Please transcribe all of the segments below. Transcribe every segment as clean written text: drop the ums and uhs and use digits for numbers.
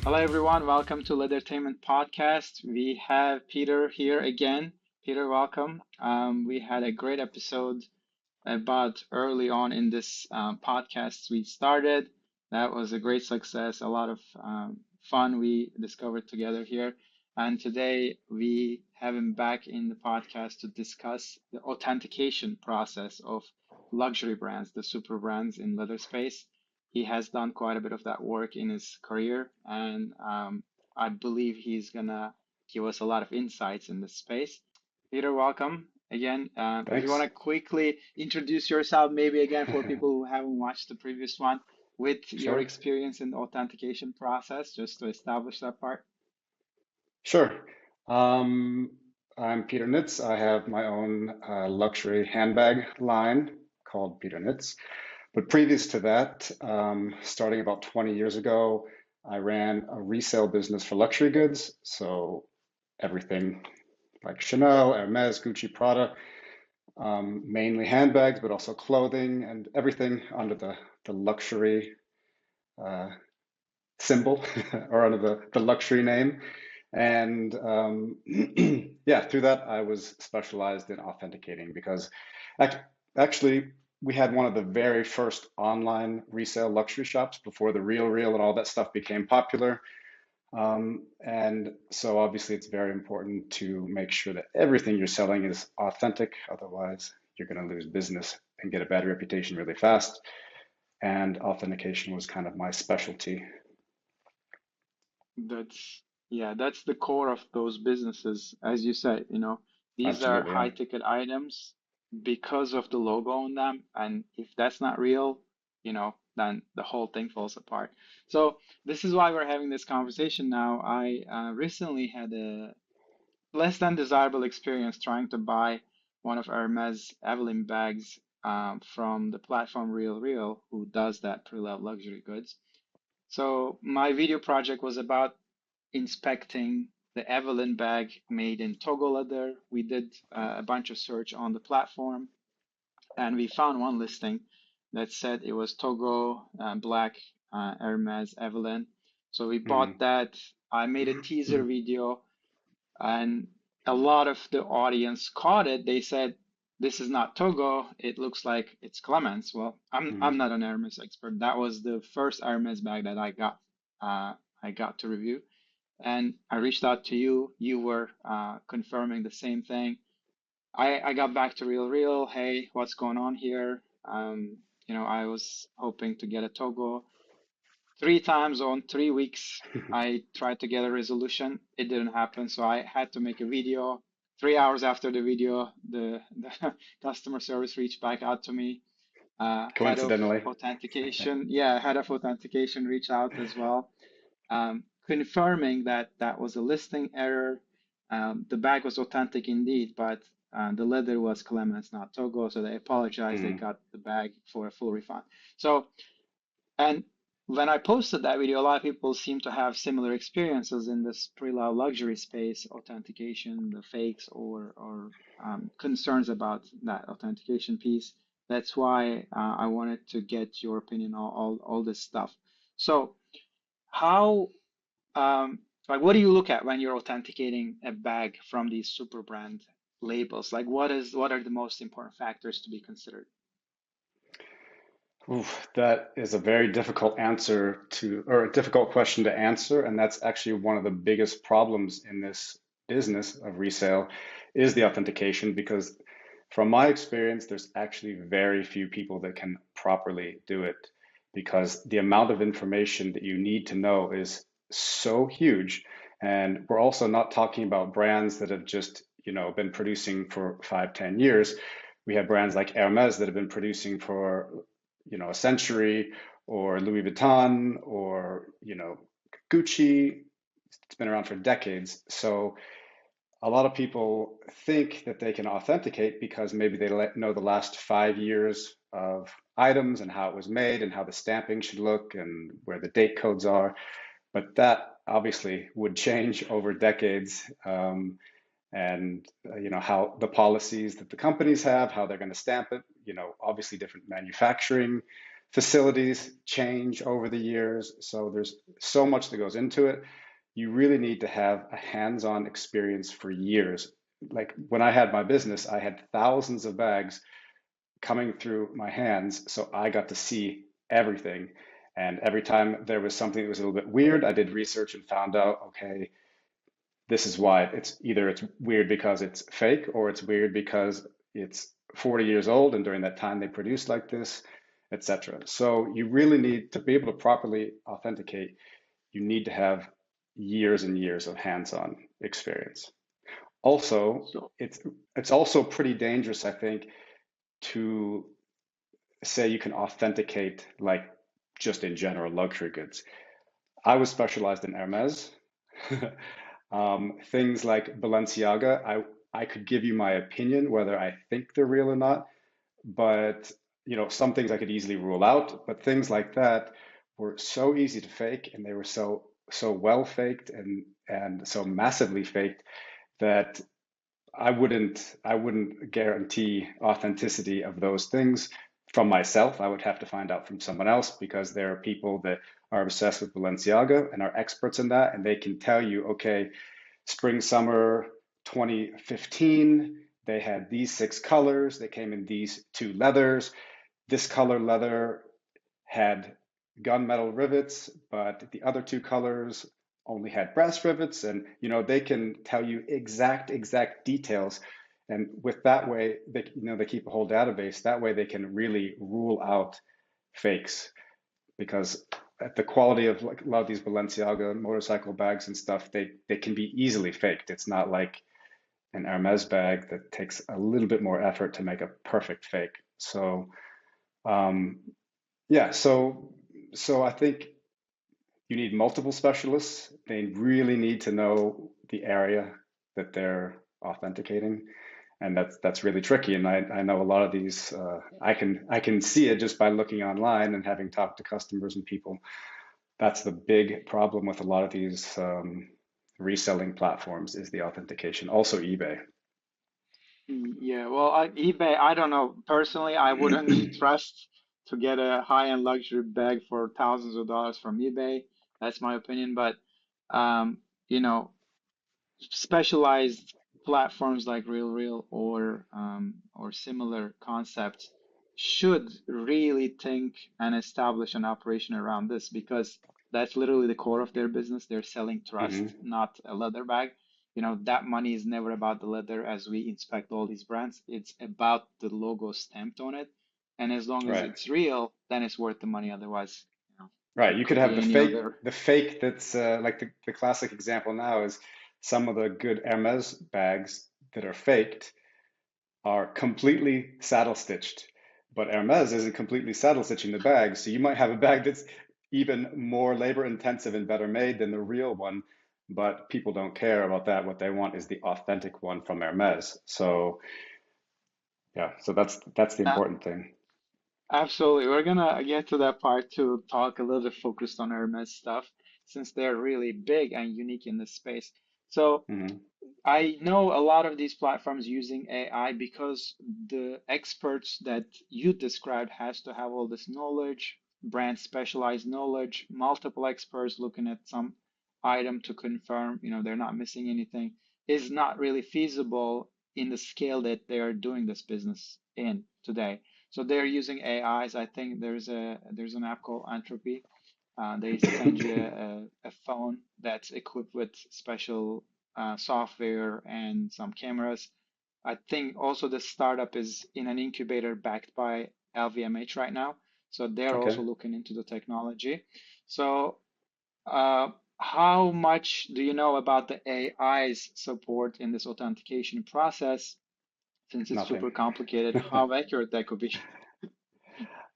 Hello, everyone. Welcome to Leathertainment podcast. We have Peter here again. Peter, welcome. We had a great episode about early on in this podcast we started. That was a great success, a lot of fun we discovered together here. And today we have him back in the podcast to discuss the authentication process of luxury brands, the super brands in leather space. He has done quite a bit of that work in his career, and I believe he's gonna give us a lot of insights in this space. Peter, welcome again. If you want Thanks. to quickly introduce yourself, maybe again for people who haven't watched the previous one, with your Sure. experience in the authentication process, just to establish that part. Sure. Um, I'm Peter Nitz. I have my own luxury handbag line called Peter Nitz. But previous to that, starting about 20 years ago, I ran a resale business for luxury goods. So everything like Chanel, Hermes, Gucci, Prada, mainly handbags, but also clothing and everything under the luxury uh, symbol or under the luxury name. And yeah, through that, I was specialized in authenticating because ac actually we had one of the very first online resale luxury shops before the RealReal and all that stuff became popular. And so obviously it's very important to make sure that everything you're selling is authentic. Otherwise, you're going to lose business and get a bad reputation really fast. And authentication was kind of my specialty. That's yeah, that's the core of those businesses. As you said, these are Absolutely, yeah. high ticket items because of the logo on them, and if that's not real, then the whole thing falls apart. So this is why we're having this conversation now. I recently had a less than desirable experience trying to buy one of Hermes Evelyn bags from the platform RealReal, who does that pre-loved luxury goods. So my video project was about inspecting the Evelyn bag made in Togo leather. We did a bunch of search on the platform, and we found one listing that said it was Togo black Hermes Evelyn. So we bought Mhm. that. I made a teaser video, and a lot of the audience caught it. They said, "This is not Togo. It looks like it's Clemens." Well, I'm Mhm. not an Hermes expert. That was the first Hermes bag that I got to review, and I reached out to you. You were confirming the same thing. I got back to RealReal. Hey, what's going on here? I was hoping to get a Togo. Three times on 3 weeks, I tried to get a resolution. It didn't happen, so I had to make a video. 3 hours after the video, the customer service reached back out to me. Head of Coincidentally. authentication, yeah, head of authentication reached out as well, confirming that that was a listing error. The bag was authentic indeed, but the leather was Clemens, not Togo, so they apologized. They Mhm. got the bag for a full refund. So, and when I posted that video, a lot of people seem to have similar experiences in this pre-loved luxury space, authentication, the fakes, or concerns about that authentication piece. That's why I wanted to get your opinion on all this stuff. So, how, like, what do you look at when you're authenticating a bag from these super brand labels? Like, what are the most important factors to be considered? Oof, that is a very difficult answer to, or a difficult question to answer, and that's actually one of the biggest problems in this business of resale is the authentication because from my experience, there's actually very few people that can properly do it because the amount of information that you need to know is so huge. And we're also not talking about brands that have just, been producing for 5, 10 years. We have brands like Hermes that have been producing for, a century, or Louis Vuitton, or, Gucci. It's been around for decades. So a lot of people think that they can authenticate because maybe they know the last 5 years of items and how it was made and how the stamping should look and where the date codes are. But that obviously would change over decades. And how the policies that the companies have, how they're going to stamp it, obviously different manufacturing. facilities change over the years, so there's so much that goes into it. You really need to have a hands-on experience for years. Like when I had my business, I had thousands of bags coming through my hands, so I got to see everything. And every time there was something that was a little bit weird, I did research and found out, okay, this is why. It's weird because it's fake, or it's weird because it's 40 years old and during that time they produced like this, etc. So you really need to be able to properly authenticate. You need to have years and years of hands-on experience. Also, So, it's also pretty dangerous, I think, to say you can authenticate like just in general luxury goods. I was specialized in Hermes. Things like Balenciaga, I could give you my opinion whether I think they're real or not, but some things I could easily rule out. But things like that were so easy to fake, and they were so well faked and so massively faked that I wouldn't guarantee authenticity of those things from myself. I would have to find out from someone else, because there are people that are obsessed with Balenciaga and are experts in that, and they can tell you, okay, spring summer 2015, they had these 6 colors, they came in these 2 leathers. This color leather had gunmetal rivets, but the other 2 colors only had brass rivets, and they can tell you exact details. And with that way, they keep a whole database. That way, they can really rule out fakes, because at the quality of like a lot of these Balenciaga motorcycle bags and stuff, they can be easily faked. It's not like an Hermes bag that takes a little bit more effort to make a perfect fake. So um, yeah, so I think you need multiple specialists. They really need to know the area that they're authenticating, and that's really tricky. And I know a lot of these. I can see it just by looking online and having talked to customers and people. That's the big problem with a lot of these reselling platforms, is the authentication. Also eBay. yeah, well, eBay, I don't know. Personally, I wouldn't trust to get a high-end luxury bag for thousands of dollars from eBay. That's my opinion. But, um, you know, specialized platforms like RealReal or similar concepts should really think and establish an operation around this, because that's literally the core of their business. They're selling trust, Hmm. not a leather bag. That money is never about the leather as we inspect all these brands. It's about the logo stamped on it. And as long as Right. it's real, then it's worth the money. Otherwise, Right. it You could could have be the any fake, other. the fake that's like the classic example now is some of the good Hermes bags that are faked are completely saddle stitched, but Hermes isn't completely saddle stitching the bag. So you might have a bag that's even more labor intensive and better made than the real one, but people don't care about that. What they want is the authentic one from Hermes. So yeah, so that's the important thing. Absolutely. We're gonna get to that part to talk a little bit focused on Hermes stuff, since they're really big and unique in this space. So Hmm. I know a lot of these platforms using AI because the experts that you described has to have all this knowledge, brand specialized knowledge, multiple experts looking at some item to confirm, they're not missing anything, is not really feasible in the scale that they are doing this business in today. So they're using AIs. I think there's an app called Entropy. They send you a phone that's equipped with special software and some cameras. I think also the startup is in an incubator backed by LVMH right now. So they're Okay. also looking into the technology. So, uh, how much do you know about the AI's support in this authentication process? Since it's Nothing. super complicated, how accurate that could be?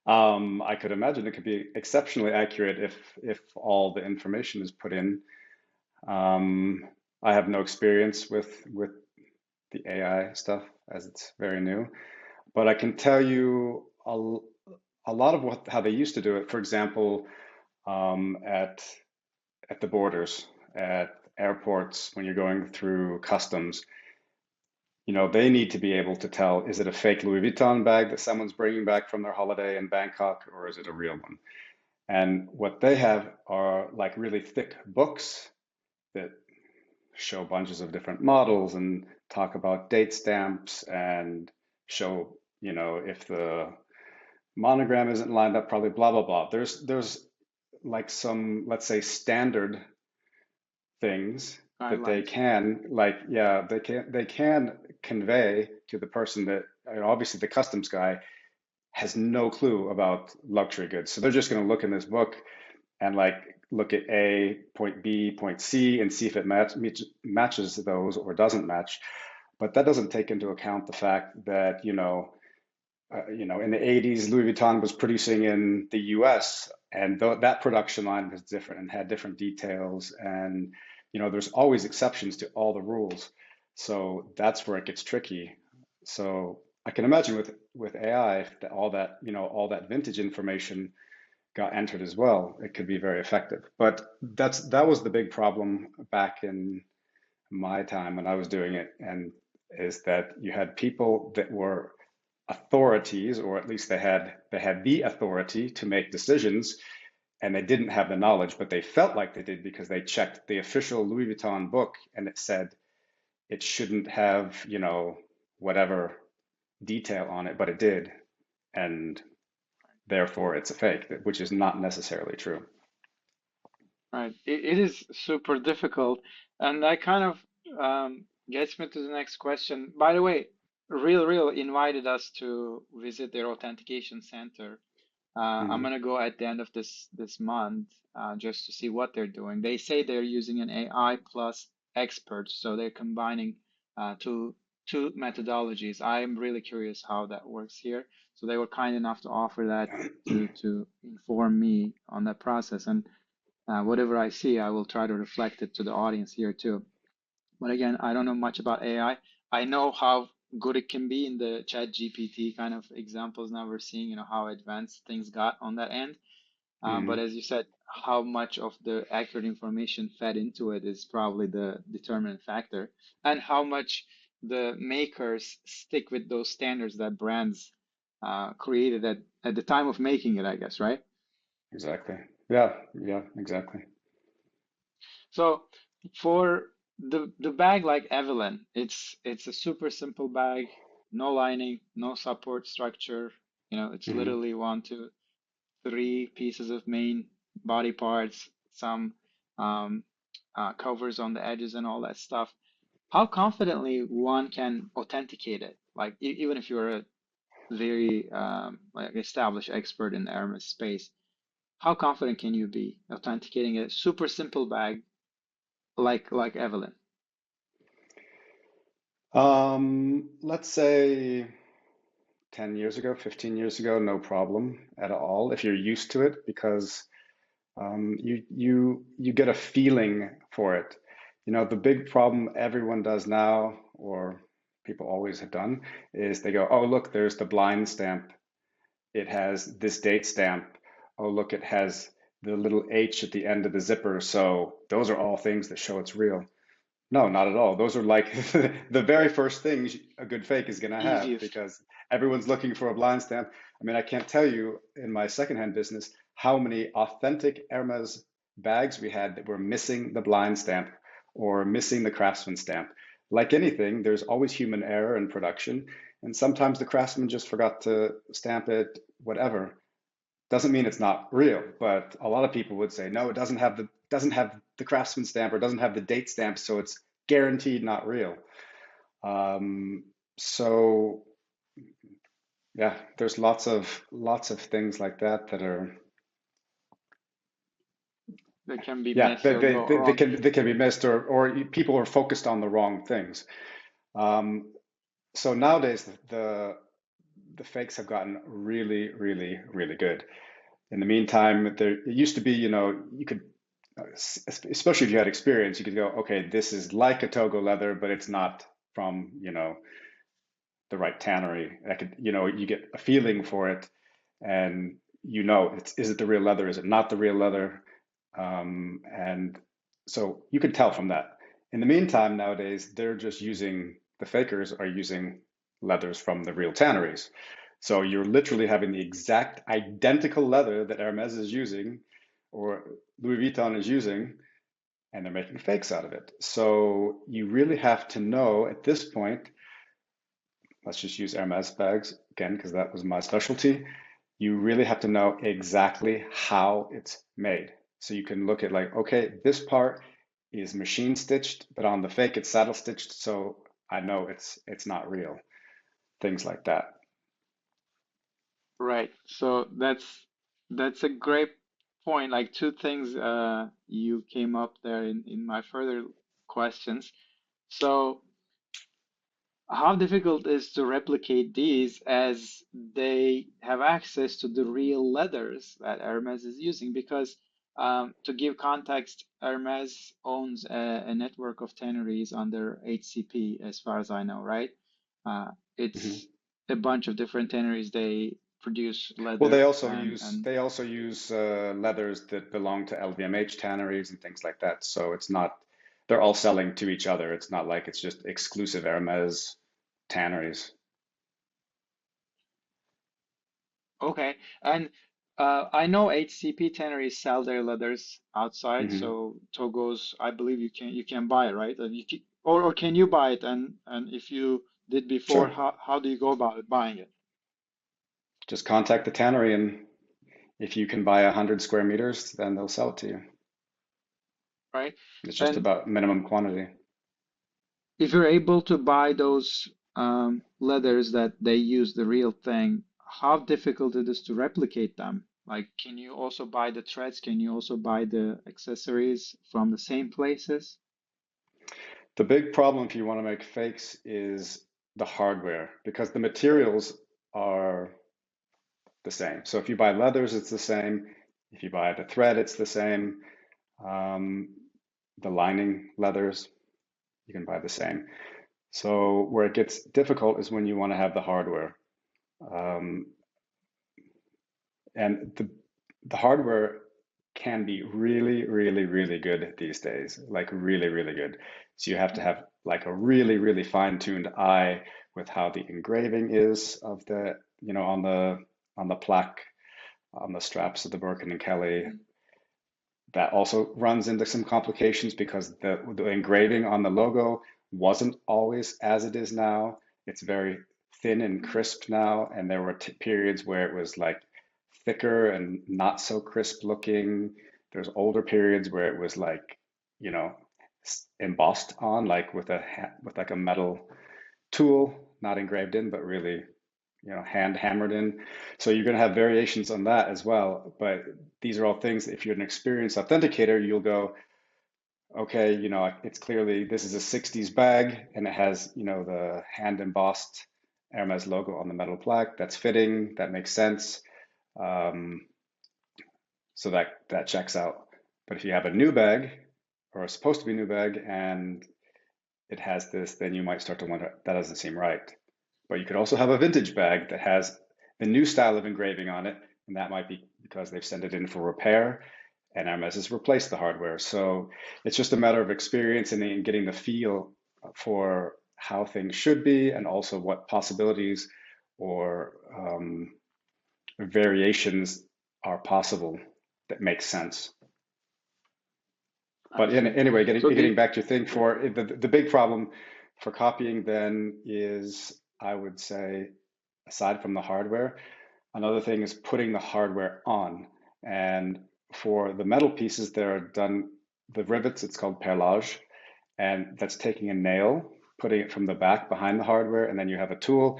I could imagine it could be exceptionally accurate if all the information is put in. Um, I have no experience with the AI stuff, as it's very new, but I can tell you a lot of how they used to do it. For example, at the borders, at airports, when you're going through customs, they need to be able to tell, is it a fake Louis Vuitton bag that someone's bringing back from their holiday in Bangkok, or is it a real one? And what they have are like really thick books that show bunches of different models and talk about date stamps and show, if the monogram isn't lined up, probably blah, blah, blah. There's like some, let's say, standard things that they Guidelines. can like, yeah, they can convey to the person that, obviously the customs guy has no clue about luxury goods. So they're just going to look in this book and like look at A, point B, point C, and see if it matches those or doesn't match. But that doesn't take into account the fact that, in the 80s, Louis Vuitton was producing in the US, and that production line was different and had different details. And, there's always exceptions to all the rules. So that's where it gets tricky. So I can imagine with AI, that all that vintage information got entered as well, it could be very effective. But that was the big problem back in my time when I was doing it, and is that you had people that were authorities, or at least they had the authority to make decisions, and they didn't have the knowledge, but they felt like they did because they checked the official Louis Vuitton book and it said it shouldn't have, whatever detail on it, but it did. And therefore it's a fake, which is not necessarily true. Right. It is super difficult. And that kind of gets me to the next question. By the way, RealReal invited us to visit their authentication center. I'm Hmm. gonna go at the end of this month just to see what they're doing. They say they're using an AI plus experts, so they're combining two methodologies. I'm really curious how that works here. So they were kind enough to offer that to inform me on that process. And whatever I see, I will try to reflect it to the audience here too. But again, I don't know much about AI. I know how good it can be in the Chat GPT kind of examples now we're seeing, how advanced things got on that end. But Hmm. as you said, how much of the accurate information fed into it is probably the determinant factor, and how much the makers stick with those standards that brands created at the time of making it, I guess, right? Exactly. Yeah, yeah, exactly. So for the bag like Evelyn, it's a super simple bag, no lining, no support structure. It's Hmm. literally one, two, three pieces of main body parts, some um, covers on the edges and all that stuff. How confidently one can authenticate it? Like even if you're a very like established expert in the Hermes space, how confident can you be authenticating a super simple bag like Evelyn? Let's say 10 years ago, 15 years ago, no problem at all if you're used to it, because you get a feeling for it. The big problem everyone does now, or people always have done, is they go, oh, look, there's the blind stamp. It has this date stamp. Oh, look, it has the little H at the end of the zipper. So those are all things that show it's real. No, not at all. Those are like the very first things a good fake is going to have, Easiest. because everyone's looking for a blind stamp. I mean, I can't tell you in my secondhand business how many authentic Hermes bags we had that were missing the blind stamp or missing the craftsman stamp. Like anything, there's always human error in production, and sometimes the craftsman just forgot to stamp it, whatever. Doesn't mean it's not real, but a lot of people would say, no, it doesn't have the craftsman stamp or doesn't have the date stamp, so it's guaranteed not real. Um, so yeah, there's lots of things like that that are, That can be yeah, missed they, or they, go they, they wrong. can they can be missed, or people are focused on the wrong things. Um, so nowadays the fakes have gotten really, really, really good. In the meantime, there it used to be, you could, especially if you had experience, you could go, okay, this is like a Togo leather, but it's not from, the right tannery. I could, you get a feeling for it, and is it the real leather? Is it not the real leather? And so you could tell from that. In the meantime, nowadays, they're just using the fakers are using leathers from the real tanneries. So you're literally having the exact identical leather that Hermes is using or Louis Vuitton is using, and they're making fakes out of it. So you really have to know at this point, let's just use Hermes bags again, because that was my specialty. You really have to know exactly how it's made. So you can look at like, okay, this part is machine stitched, but on the fake it's saddle stitched, so I know it's not real. Things like that. Right. So that's a great point. Like two things you came up there in my further questions. So how difficult is to replicate these as they have access to the real leathers that Hermes is using? Because to give context, Hermes owns a network of tanneries under HCP, as far as I know, right? Mhm. It's a bunch of different tanneries. They produce Well, leather and they also use leathers that belong to LVMH tanneries and things like that. So it's not they're all selling to each other. It's not like it's just exclusive Hermes tanneries. okay. And I know HCP tanneries sell their leathers outside, Hmm. so Togo's, I believe you can buy it, right? Or can you buy it? And if you did before, Sure. how do you go about it, buying it, Just contact the tannery, and if you can buy 100 square meters, then they'll sell it to you. right? It's just And about minimum quantity. if you're able to buy those leathers that they use the real thing, how difficult it is to replicate them? Like, can you also buy the threads? Can you also buy the accessories from the same places? The big problem if you want to make fakes is the hardware because the materials are the same. So if you buy leathers, it's the same. If you buy the thread, it's the same. Um, the lining leathers, you can buy the same. So where it gets difficult is when you want to have the hardware. Um, and the hardware can be really, really, really good these days, like really, really good. So you have to have like a really, really fine-tuned eye with how the engraving is of the, on the plaque, on the straps of the Birkin and Kelly. That also runs into some complications because the engraving on the logo wasn't always as it is now. It's very thin and crisp now, and there were periods where it was like thicker and not so crisp looking. There's older periods where it was like, you know, embossed on like with with like a metal tool, not engraved in, but really, hand hammered in. So you're going to have variations on that as well. But these are all things, if you're an experienced authenticator, you'll go, okay, it's clearly this is a 60s bag and it has, the hand embossed Hermes logo on the metal plaque. That's fitting. That makes sense. Um, so that checks out. But if you have a new bag or a supposed to be new bag and it has this, then you might start to wonder, that doesn't seem right. But you could also have a vintage bag that has the new style of engraving on it, and that might be because they've sent it in for repair and Hermes has replaced the hardware. So it's just a matter of experience and getting the feel for how things should be and also what possibilities or variations are possible that make sense. I But see. anyway, So getting back to your thing, for the big problem for copying then is, I would say, aside from the hardware, another thing is putting the hardware on. And for the metal pieces that are done, the rivets, it's called perlage, and that's taking a nail, putting it from the back behind the hardware, and then you have a tool,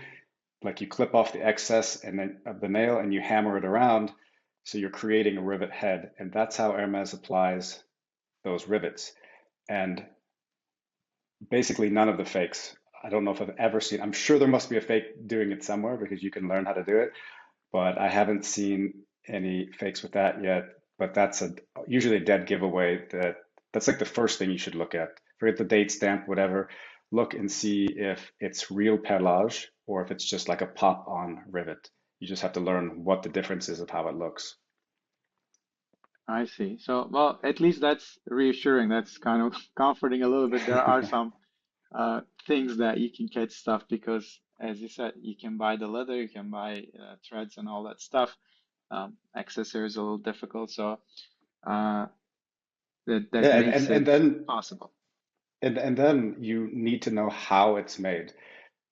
like you clip off the excess and then of the nail and you hammer it around. So you're creating a rivet head, and that's how Hermes applies those rivets. And basically none of the fakes. I don't know if I've ever seen, I'm sure there must be a fake doing it somewhere because you can learn how to do it, but I haven't seen any fakes with that yet. But that's usually a dead giveaway. That's like the first thing you should look at. Forget the date stamp, whatever. Look and see if it's real perlage or if it's just like a pop on rivet. You just have to learn what the difference is of how it looks. I see. So, well, at least that's reassuring. That's kind of comforting a little bit. There are some things that you can catch stuff because, as you said, you can buy the leather, you can buy threads and all that stuff. Accessories are a little difficult, so uh, that Yeah, makes and it then possible. and then you need to know how it's made.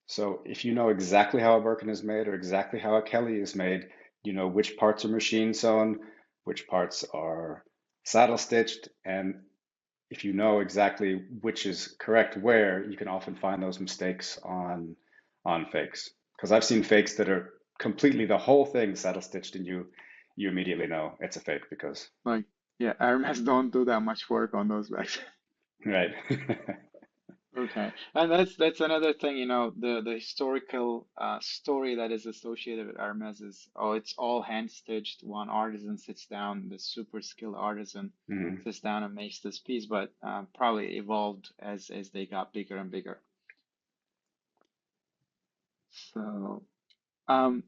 So if you know exactly how a Birkin is made or exactly how a Kelly is made, you know which parts are machine sewn, which parts are saddle stitched, and if you know exactly which is correct where, you can often find those mistakes on fakes. Because I've seen fakes that are completely the whole thing saddle stitched, and you immediately know it's a fake because Like, yeah, Hermes don't do that much work on those bags. right. Okay, and that's another thing, the historical story that is associated with Hermes is, oh, it's all hand stitched. One artisan sits down, the super skilled artisan Mhm. sits down and makes this piece, but probably evolved as they got bigger and bigger. So, um,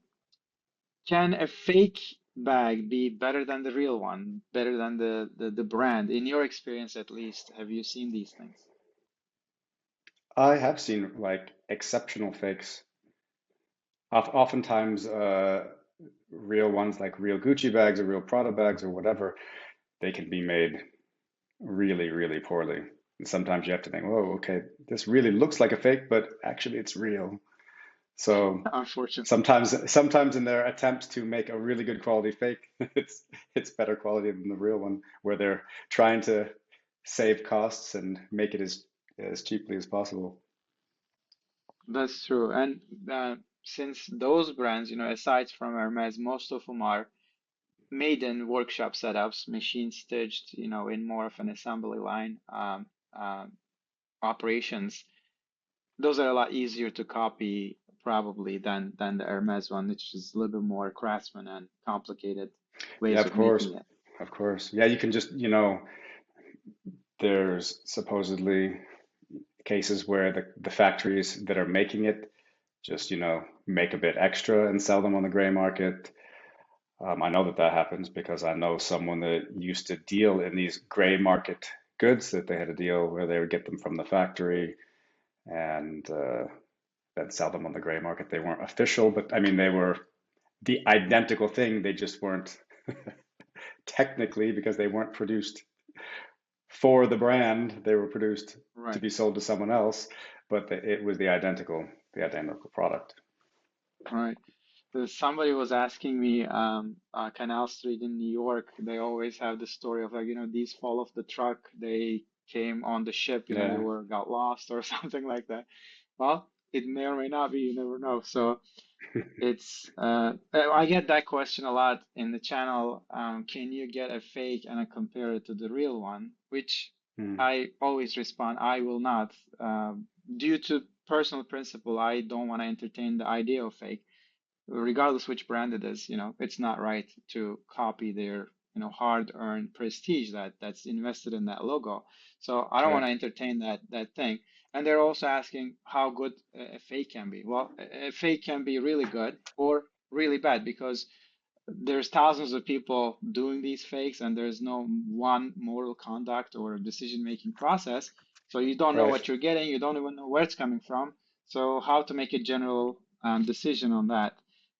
can a fake bag be better than the real one, better than the brand? In your experience, at least, have you seen these things? I have seen like exceptional fakes. Oftentimes, real ones like real Gucci bags or real Prada bags or whatever, they can be made really, really poorly. And sometimes you have to think, whoa, okay, this really looks like a fake, but actually it's real. So Unfortunately. sometimes in their attempts to make a really good quality fake, it's better quality than the real one, where they're trying to save costs and make it as cheaply as possible. That's true. And since those brands, aside from Hermes, most of them are made in workshop setups, machine stitched, in more of an assembly line operations. Those are a lot easier to copy probably than the Hermes one, which is a little bit more craftsman and complicated Yeah, ways of of course, making it. of course. Yeah, you can just, there's supposedly cases where the factories that are making it just, make a bit extra and sell them on the gray market. I know that that happens because I know someone that used to deal in these gray market goods, that they had a deal where they would get them from the factory and then sell them on the gray market. They weren't official, but I mean, they were the identical thing. They just weren't technically because they weren't produced for the brand. They were produced to Right, be sold to someone else, but it was the identical product. right. Somebody was asking me, Canal Street in New York, they always have the story of like, these fall off the truck. They came on the ship, they Yeah, got lost or something like that. Well, it may or may not be, you never know. So I get that question a lot in the channel. Can you get a fake and compare it to the real one? Which mm, I always respond, I will not. Due to personal principle, I don't want to entertain the idea of fake regardless which brand it is, it's not right to copy their, hard-earned prestige that's invested in that logo. So I don't want right, to entertain that thing. And they're also asking how good a fake can be. Well, a fake can be really good or really bad because there's thousands of people doing these fakes and there's no one moral conduct or decision-making process. So you don't know right. what you're getting, you don't even know where it's coming from. So how to make a general decision on that?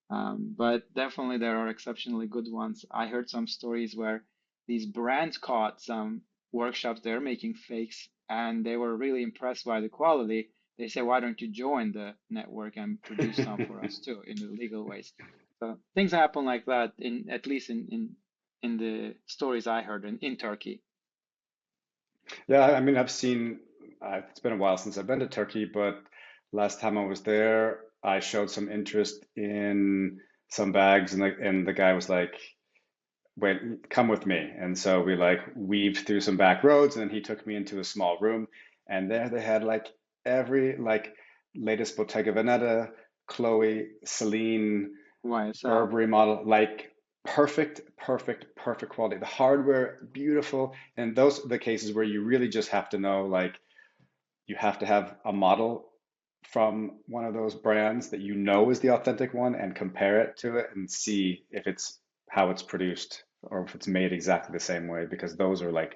But definitely there are exceptionally good ones. I heard some stories where these brands caught some workshops they're making fakes and they were really impressed by the quality. They say, why don't you join the network and produce some for us too in the legal ways? So things happen like that in at least in the stories I heard in Turkey. Yeah, I mean, it's been a while since I've been to Turkey, but last time I was there, I showed some interest in some bags, and the guy was like, wait, come with me. And so we like weaved through some back roads, and then he took me into a small room, and there they had like every like latest Bottega Veneta, Chloe, Celine, YSL. Burberry model, like perfect, perfect, perfect quality. The hardware, beautiful. And those are the cases where you really just have to know, like, you have to have a model from one of those brands that you know is the authentic one and compare it to it and see if it's how it's produced or if it's made exactly the same way, because those are like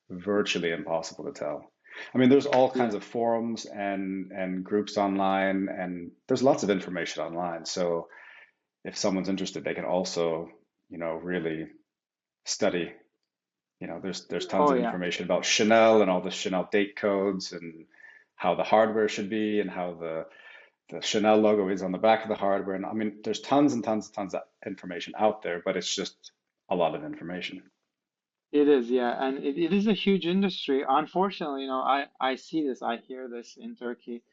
virtually impossible to tell. I mean, there's all Yeah. kinds of forums and groups online, and there's lots of information online. So if someone's interested, they can also, really study. There's tons Oh of yeah. information about Chanel and all the Chanel date codes and how the hardware should be and how the Chanel logo is on the back of the hardware. And I mean, there's tons and tons and tons of information out there, but it's just a lot of information. It is, yeah, and it is a huge industry. Unfortunately, I see this, I hear this in Turkey.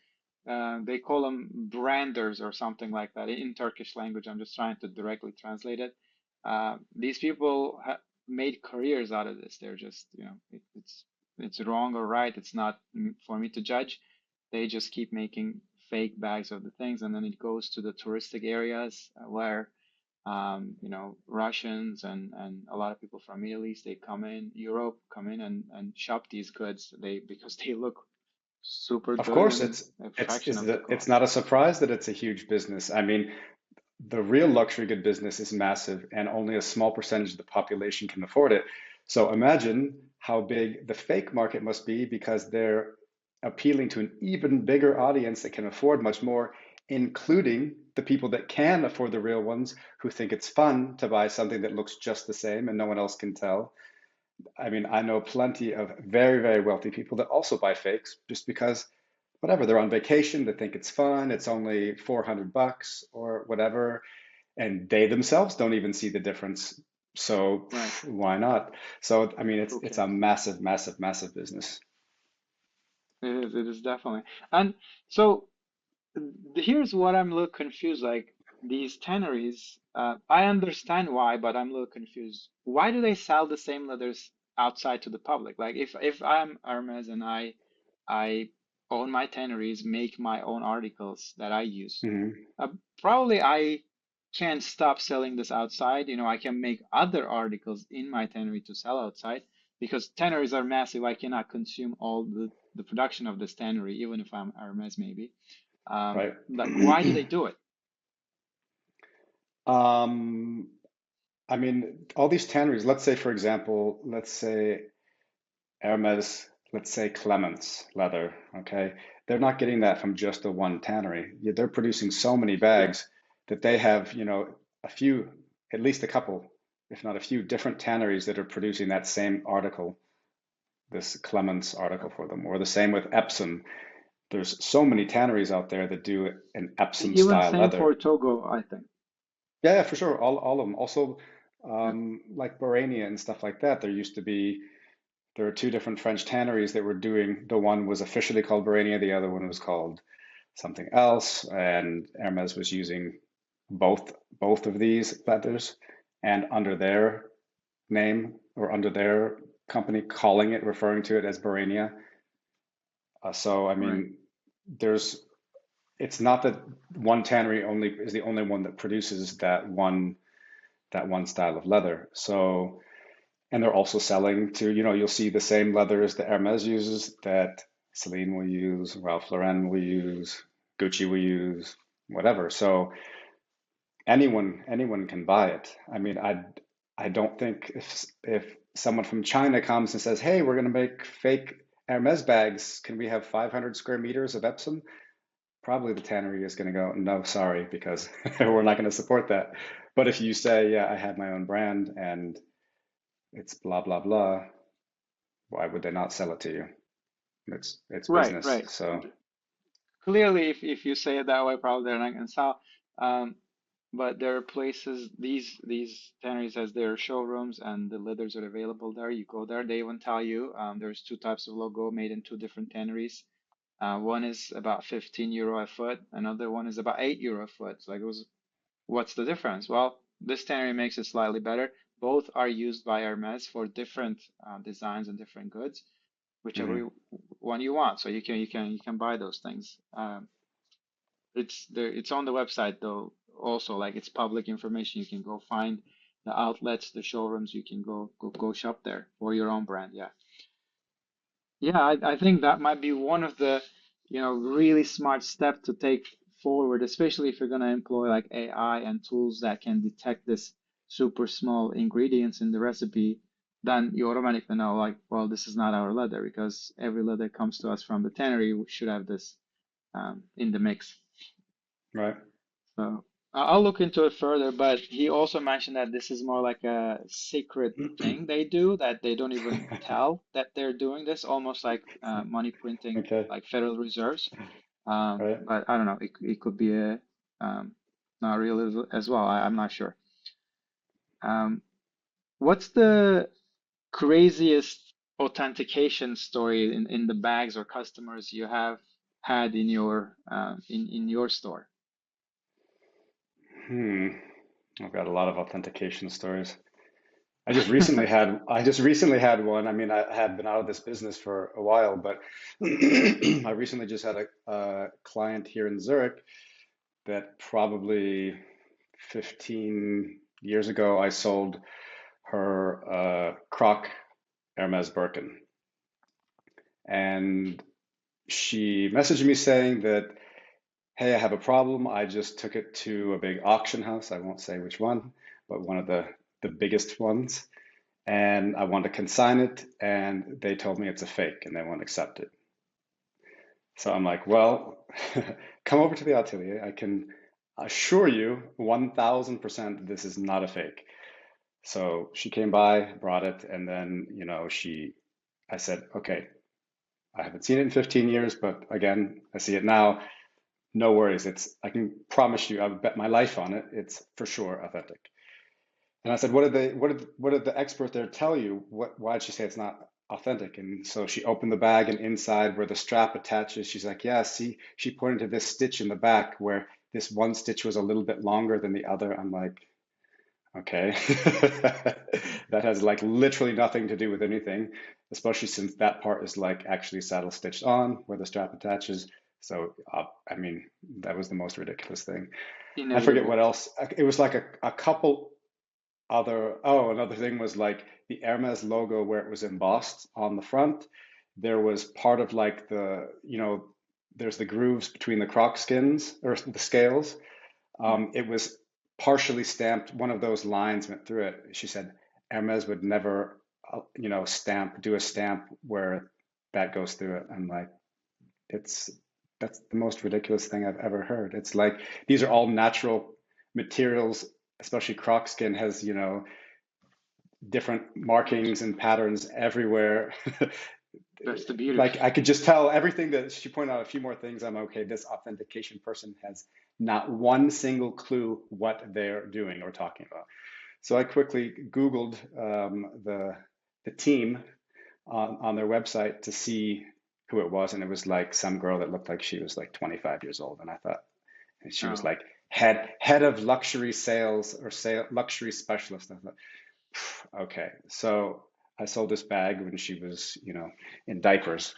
They call them branders or something like that in Turkish language. I'm just trying to directly translate it. These people ha made careers out of this. They're just, it's wrong or right. It's not for me to judge. They just keep making fake bags of the things, and then it goes to the touristic areas where Russians and a lot of people from Middle East, they come in, Europe come in and shop these goods. Because they look super Of good course, and a fraction of the it's cost. not a surprise that it's a huge business. I mean, the real luxury good business is massive, and only a small percentage of the population can afford it. So imagine how big the fake market must be because they're appealing to an even bigger audience that can afford much more, including the people that can afford the real ones who think it's fun to buy something that looks just the same and no one else can tell. I mean, I know plenty of very, very wealthy people that also buy fakes just because whatever, they're on vacation, they think it's fun, it's only 400 bucks or whatever, and they themselves don't even see the difference. So Right. why not? So I mean, Who it's a cares? massive, massive, massive business. It is definitely. And so here's what I'm a little confused. Like these tanneries, I understand why, but I'm a little confused. Why do they sell the same leathers outside to the public? Like if I'm Hermes and I own my tanneries, make my own articles that I use, Hmm. uh, probably I can't stop selling this outside. I can make other articles in my tannery to sell outside because tanneries are massive. I cannot consume all the production of this tannery, even if I'm Hermes maybe. Right. Like, why do they do it? Um, I mean, all these tanneries, let's say, for example, let's say Hermes, let's say Clements leather, okay? They're not getting that from just the one tannery. Yeah, they're producing so many Yeah, bags that they have, a few, at least a couple, if not a few different tanneries that are producing that same article, this Clements article for them, or the same with Epsom. There's so many tanneries out there that do an Epsom even style same leather. for Togo, I think. Yeah, yeah, for sure. All of them. Also, Yeah, like Barania and stuff like that. There were two different French tanneries that were doing, the one was officially called Barania, the other one was called something else, and Hermes was using both of these leathers and under their name or under their company calling it, referring to it as Barania. So I right. mean, there's it's not that one tannery only is the only one that produces that one style of leather. So and they're also selling to, you'll see the same leathers that Hermes uses that Celine will use, Ralph Lauren will use, Gucci will use, whatever. So anyone can buy it. I mean, I don't think if someone from China comes and says, "Hey, we're going to make fake Hermes bags. Can we have 500 square meters of Epsom?" Probably the tannery is going to go, "No, sorry, because we're not going to support that." But if you say, "Yeah, I have my own brand and it's blah blah blah," why would they not sell it to you? It's Right, business. right. So Clearly, if you say it that way, probably they're not going to sell. Um, but there are places, these tanneries has their showrooms and the leathers are available there. You go there, they even tell you there's two types of logo made in two different tanneries. One is about 15 euro a foot, another one is about 8 euro a foot. So like, what's the difference? Well, this tannery makes it slightly better. Both are used by Hermes for different designs and different goods, whichever mhm. one you want. So you can buy those things. It's there. It's on the website though. Also, like it's public information. You can go find the outlets, the showrooms. You can go shop there for your own brand. Yeah, yeah. I think that might be one of the really smart step to take forward, especially if you're gonna employ like AI and tools that can detect this super small ingredients in the recipe. then you automatically know, like, well, this is not our leather because every leather comes to us from the tannery. We should have this in the mix. Right. So I'll look into it further, but he also mentioned that this is more like a secret thing they do that they don't even tell that they're doing this, almost like money printing, Okay. like Federal Reserves. Right. But I don't know, it could be a not real as well. I'm not sure. Um, what's the craziest authentication story in the bags or customers you have had in your store? Hmm. I've got a lot of authentication stories. I just recently had one. I mean, I had been out of this business for a while, but I recently just had a client here in Zurich that probably 15 years ago I sold her Croc Hermes Birkin. And she messaged me saying that, hey, I have a problem. I just took it to a big auction house. I won't say which one, but one of the biggest ones. And I want to consign it, and they told me it's a fake and they won't accept it. So I'm like, well, come over to the atelier. I can assure you 1000% this is not a fake. So she came by, brought it, and then, I said, okay, I haven't seen it in 15 years, but again, I see it now. No worries. I can promise you, I would bet my life on it. It's for sure authentic. And I said, what did the expert there tell you? Why did she say it's not authentic? And so she opened the bag, and inside where the strap attaches, she's like, yeah, see, she pointed to this stitch in the back where this one stitch was a little bit longer than the other. I'm like, okay, that has like literally nothing to do with anything, especially since that part is like actually saddle stitched on where the strap attaches. So, I mean, that was the most ridiculous thing. I forget Inevitable. what else. It was like a couple another thing was like the Hermes logo where it was embossed on the front. There was part of like there's the grooves between the croc skins or the scales. Yeah. It was partially stamped. One of those lines went through it. She said Hermes would never, do a stamp where that goes through it. I'm like, it's that's the most ridiculous thing I've ever heard. It's like these are all natural materials, especially croc skin has, different markings and patterns everywhere. That's the beauty. Like I could just tell everything that she pointed out a few more things. I'm okay. This authentication person has not one single clue what they're doing or talking about. So I quickly Googled the team on their website to see who it was, and it was like some girl that looked like she was like 25 years old. And I thought, and she was Oh, like head of luxury sales or luxury specialist. And I thought, okay, so I sold this bag when she was, in diapers,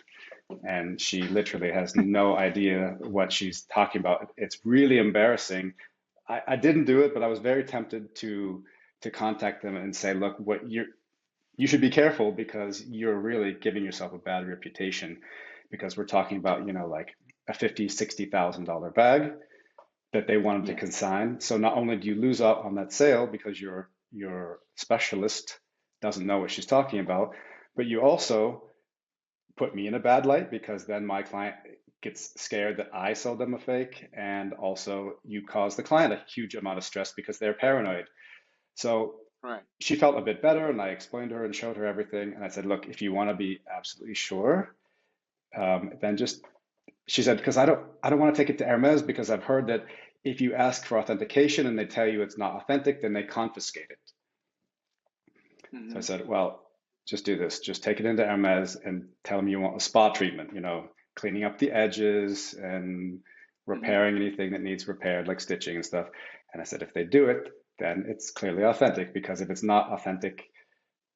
and she literally has no idea what she's talking about. It's really embarrassing. I didn't do it, but I was very tempted to contact them and say, look, you should be careful because you're really giving yourself a bad reputation because we're talking about, like a 50, $60,000 bag that they wanted to yeah. consign. So not only do you lose out on that sale because your specialist doesn't know what she's talking about, but you also put me in a bad light because then my client gets scared that I sold them a fake, and also you cause the client a huge amount of stress because they're paranoid. So Right. she felt a bit better, and I explained to her and showed her everything. And I said, look, if you want to be absolutely sure, then just she said, because I don't want to take it to Hermes because I've heard that if you ask for authentication and they tell you it's not authentic, then they confiscate it. So I Hmm. said, well, just do this. Just take it into Hermes and tell them you want a spa treatment, cleaning up the edges and Hmm. repairing anything that needs repaired, like stitching and stuff. And I said, if they do it, then it's clearly authentic because if it's not authentic,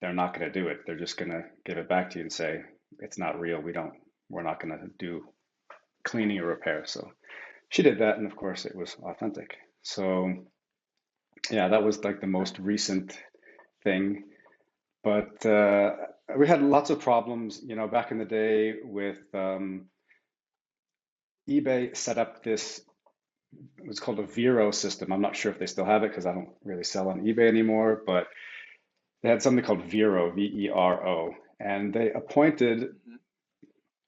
they're not going to do it. They're just going to give it back to you and say, it's not real. We're not going to do cleaning or repair. So she did that, and of course, it was authentic. So, yeah, that was like the most recent thing. But we had lots of problems, back in the day with eBay set up this, it was called a VERO system. I'm not sure if they still have it because I don't really sell on eBay anymore, but they had something called VERO, VERO, and they appointed, Hmm.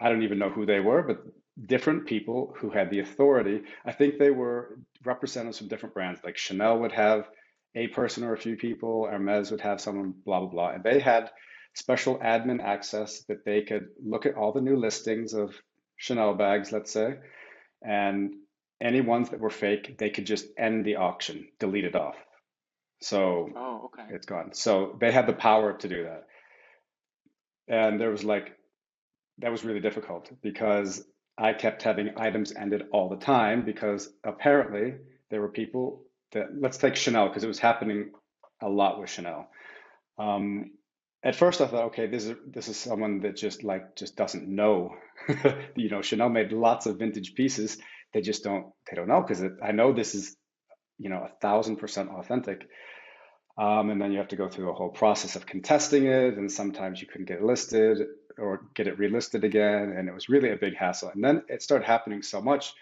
I don't even know who they were, but different people who had the authority. I think they were representatives from different brands. Like Chanel would have a person or a few people, Hermes would have someone, blah, blah, blah. And they had special admin access that they could look at all the new listings of Chanel bags, let's say, and any ones that were fake, they could just end the auction, delete it off. So Oh, okay. it's gone. So they had the power to do that. And there was like, that was really difficult because I kept having items ended all the time because apparently there were people that, let's take Chanel because it was happening a lot with Chanel. Right. Um, at first I thought, okay, this is someone that just doesn't know. You know, Chanel made lots of vintage pieces. They don't know because I know this is, 1,000% authentic. And then you have to go through a whole process of contesting it, and sometimes you couldn't get it listed or get it relisted again, and it was really a big hassle. And then it started happening so much,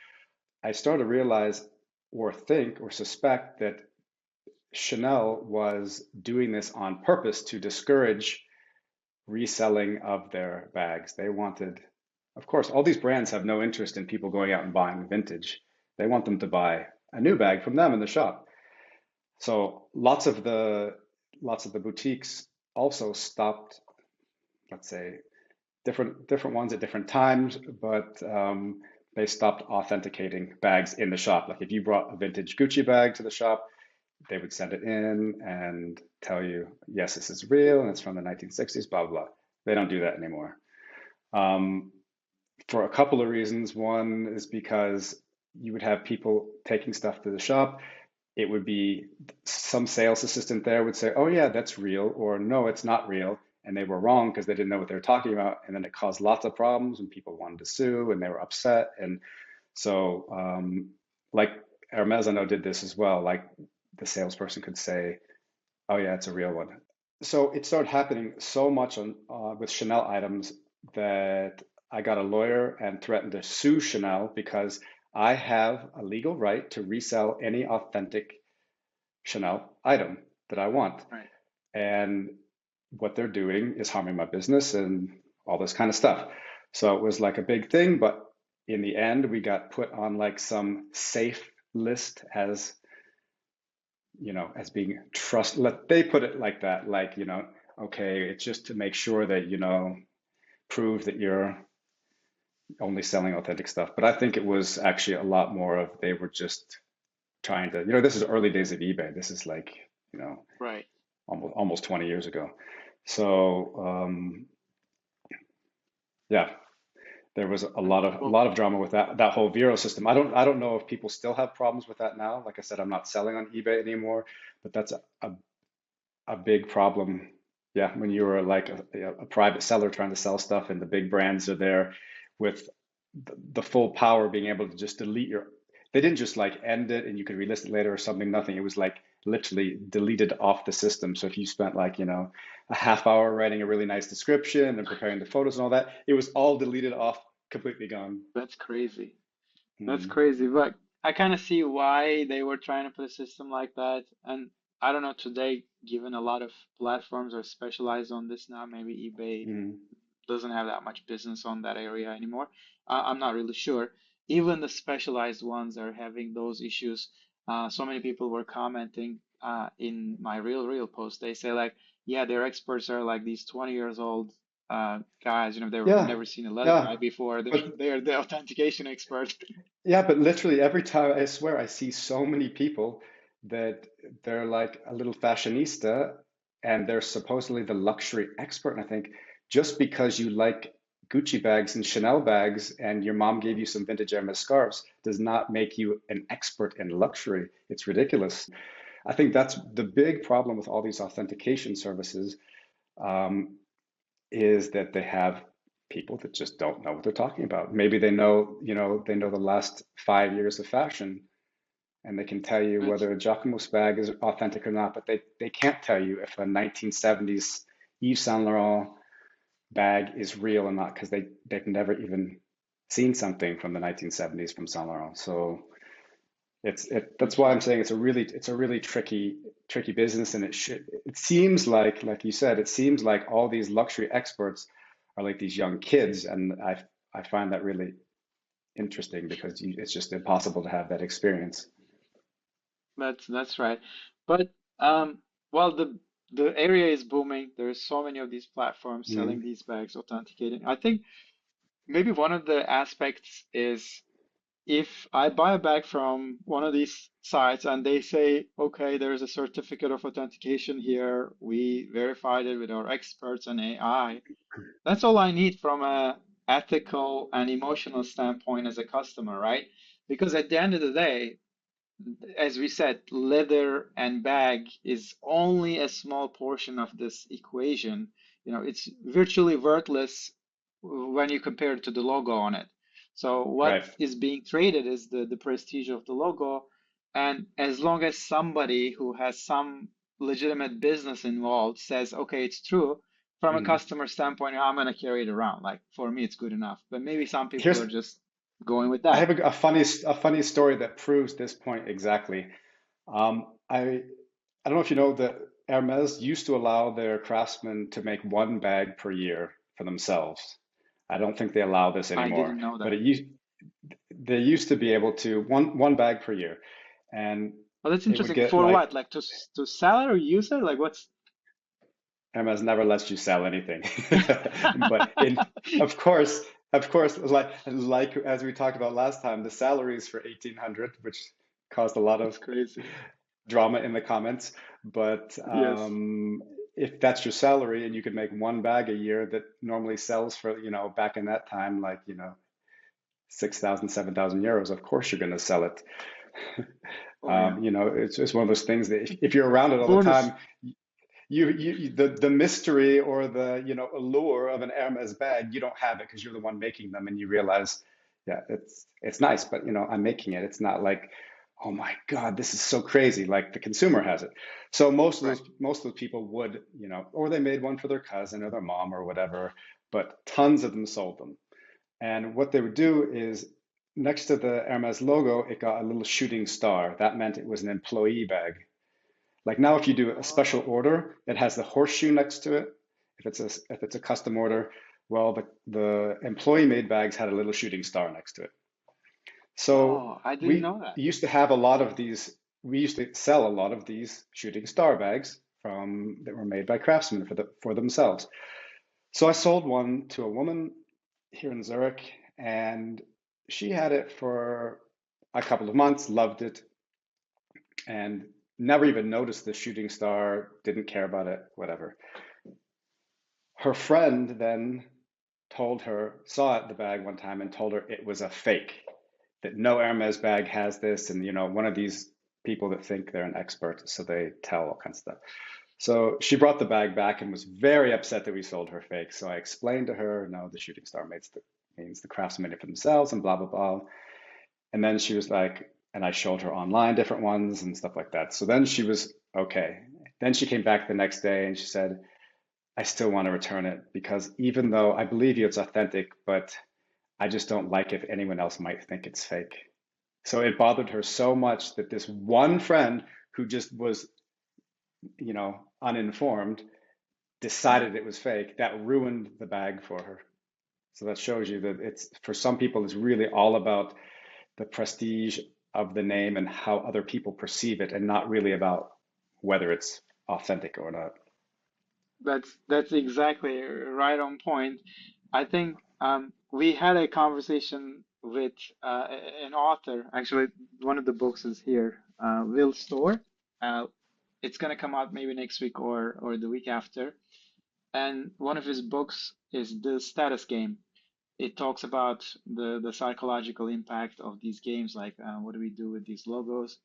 I started to realize or think or suspect that Chanel was doing this on purpose to discourage reselling of their bags. They wanted, of course, all these brands have no interest in people going out and buying vintage. They want them to buy a new bag from them in the shop. So lots of the boutiques also stopped, let's say, different ones at different times, but they stopped authenticating bags in the shop. Like if you brought a vintage Gucci bag to the shop, they would send it in and tell you, yes, this is real and it's from the 1960s, blah, blah, blah. They don't do that anymore. Um, for a couple of reasons. One is because you would have people taking stuff to the shop. It would be some sales assistant there would say, "Oh yeah, that's real," or "No, it's not real," and they were wrong because they didn't know what they were talking about, and then it caused lots of problems, and people wanted to sue, and they were upset, and so like Hermes, I know did this as well. Like the salesperson could say, "Oh yeah, it's a real one." So it started happening so much on with Chanel items that I got a lawyer and threatened to sue Chanel because I have a legal right to resell any authentic Chanel item that I want. Right. And what they're doing is harming my business and all this kind of stuff. So it was like a big thing, but in the end, we got put on like some safe list as, as being trust. They put it like that, like, okay, it's just to make sure that, prove that you're only selling authentic stuff. But I think it was actually a lot more of they were just trying to, this is early days of eBay. This is like, you know, Right. almost 20 years ago. So yeah, there was a Right. lot of a Well, lot of drama with that whole Vero system. I don't know if people still have problems with that now. Like I said, I'm not selling on eBay anymore, but that's a big problem. Yeah, when you were like a private seller trying to sell stuff, and the big brands are there with the full power, being able to just delete your. They didn't just like end it and you could relist it later or something. Nothing. It was like literally deleted off the system. So if you spent like a half hour writing a really nice description and preparing the photos and all that, it was all deleted off, completely gone. that's crazy. That's Mm, crazy. But I kind of see why they were trying to put a system like that. And I don't know, today, given a lot of platforms are specialized on this now, maybe eBay mm, doesn't have that much business on that area anymore. I'm not really sure. Even the specialized ones are having those issues. So many people were commenting in my RealReal post. They say like, yeah, their experts are like these 20 years old guys. They've yeah, never seen a leather yeah. guy before. They're, But they're the authentication expert. Yeah, but literally every time I swear I see so many people that they're like a little fashionista and they're supposedly the luxury expert. And I think just because you like Gucci bags and Chanel bags and your mom gave you some vintage Hermes scarves does not make you an expert in luxury. It's ridiculous. I think that's the big problem with all these authentication services, um, is that they have people that just don't know what they're talking about. Maybe they know the last 5 years of fashion and they can tell you That's whether a Jacquemus bag is authentic or not, but they can't tell you if a 1970s Yves Saint Laurent bag is real or not because they've never even seen something from the 1970s from Saint Laurent. So That's why I'm saying it's a really tricky business, and it seems like you said, it seems like all these luxury experts are like these young kids, and I find that really interesting because it's just impossible to have that experience. That's right. But um, well, the area is booming. There's so many of these platforms selling Mm, these bags, authenticating. I think maybe one of the aspects is if I buy a bag from one of these sites and they say, okay, there's a certificate of authentication here, we verified it with our experts and AI. That's all I need from a ethical and emotional standpoint as a customer, right? Because at the end of the day, as we said, leather and bag is only a small portion of this equation. You know, it's virtually worthless when you compare it to the logo on it. So what right. is being traded is the prestige of the logo. And as long as somebody who has some legitimate business involved says, okay, it's true, from a Mm. customer standpoint, I'm going to carry it around. Like for me, it's good enough. But maybe some people Here's are just going with I that. have a funny story that proves this point exactly. I don't know if you know that Hermes used to allow their craftsmen to make one bag per year for themselves. I don't think they allow this I anymore, didn't know but that. they used to be able to one bag per year, and Well, that's it would interesting. get For like what? Like to sell it or use it? Like what's Hermes never lets you sell anything. But of course, like as we talked about last time, the salaries for 1800, which caused a lot That's of crazy. drama in the comments. But Yes. if that's your salary and you could make one bag a year that normally sells for, back in that time, like, 6,000, 7,000 euros, of course you're going to sell it. Oh yeah. It's one of those things that if you're around it all the Bonus. time, the mystery or the allure of an Hermes bag, you don't have it because you're the one making them, and you realize, yeah, it's nice, but I'm making it. It's not like, oh my God, this is so crazy. Like the consumer has it. So Right. most of those people would, or they made one for their cousin or their mom or whatever, but tons of them sold them. And what they would do is next to the Hermes logo, it got a little shooting star. That meant it was an employee bag. Like now, if you do a special Oh, order, it has the horseshoe next to it. If it's a custom order, well, the employee made bags had a little shooting star next to it. So oh, I didn't we know that. used to have a lot of these. We used to sell a lot of these shooting star bags from that were made by craftsmen for themselves. So I sold one to a woman here in Zurich, and she had it for a couple of months, loved it, and never even noticed the shooting star, didn't care about it, whatever. Her friend then saw it, the bag one time and told her it was a fake, that no Hermes bag has this. And, one of these people that think they're an expert, so they tell all kinds of stuff. So she brought the bag back and was very upset that we sold her fake. So I explained to her, no, the shooting star means the craftsmen made it for themselves and blah, blah, blah. And then she was like, and I showed her online different ones and stuff like that. So then she was okay. Then she came back the next day and she said, I still want to return it because even though I believe you it's authentic, but I just don't like if anyone else might think it's fake. So it bothered her so much that this one friend who just was, uninformed Yeah. decided it was fake. That ruined the bag for her. So that shows you that it's for some people, it's really all about the prestige of the name and how other people perceive it, and not really about whether it's authentic or not. That's exactly right on point. I think we had a conversation with an author. Actually, one of the books is here, Will Store. Uh, it's gonna come out maybe next week or the week after. And one of his books is The Status Game. It talks about the psychological impact of these games, like what do we do with these logos.